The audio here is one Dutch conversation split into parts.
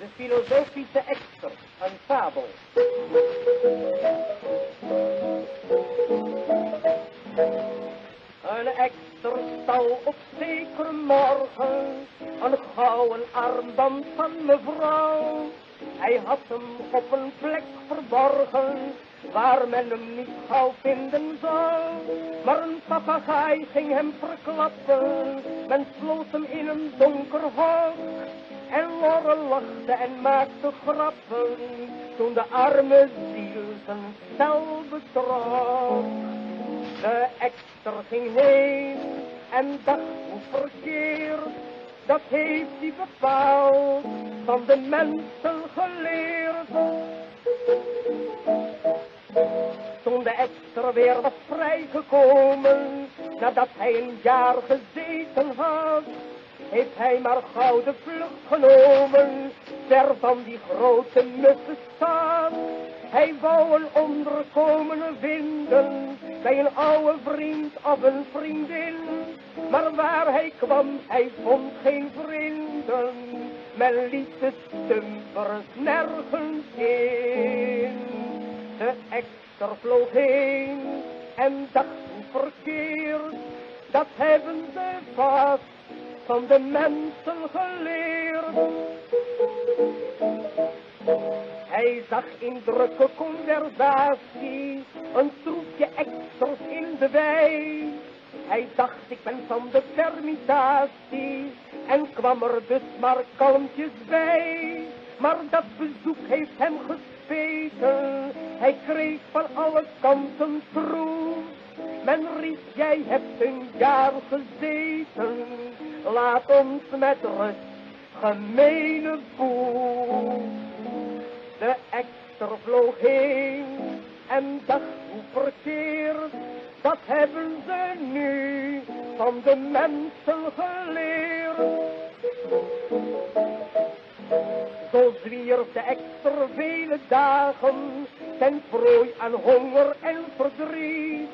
De filosofische ekster, een fabel. Een ekster stal op zekere morgen een gouden armband van mevrouw. Hij had hem op een plek verborgen, waar men hem niet gauw vinden zou. Maar een papegaai ging hem verklappen, men sloot hem in een donker hok. En Lorre lachte en maakte grappen, toen de arme ziel zijn cel betrok. De ekster ging heen en dacht hoe verkeerd, dat heeft hij bepaald van de mensen geleerd. Toen de ekster weer was vrijgekomen, nadat hij een jaar gezeten had, heeft hij maar gauw de vlucht genomen, ver van die grote mussenstad. Hij wou een onderkomen vinden, bij een oude vriend of een vriendin. Maar waar hij kwam, hij vond geen vrienden, men liet de stumpers nergens in. De ekster vloog heen en dacht hoe verkeerd, dat hebben ze vast van de mensen geleerd. Hij zag in drukke conversatie een troepje eksters in de wei. Hij dacht, ik ben van de permitatie, en kwam er dus maar kalmpjes bij. Maar dat bezoek heeft hem gespeten, hij kreeg van alle kanten troep. Men riep, jij hebt een jaar gezeten, laat ons met rust, gemene boel. De ekster vloog heen en dacht hoe verkeerd, dat hebben ze nu van de mensen geleerd. Zo zwierf de ekster vele dagen ten prooi aan honger en verdriet.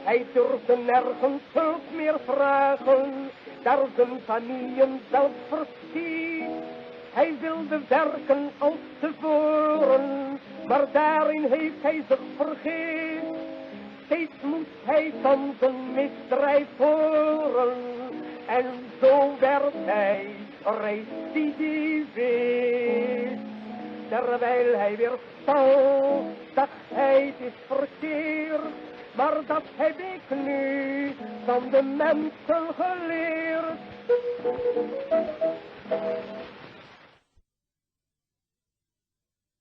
Hij durfde nergens hulp meer vragen, daar zijn familie zelf verstiet. Hij wilde werken als tevoren, maar daarin heeft hij zich vergist. Steeds moest hij van zijn misdrijf horen, en zo werd hij recidivist. Terwijl hij weer stal, dacht hij het is verkeerd, maar dat heb ik nu van de mensen geleerd.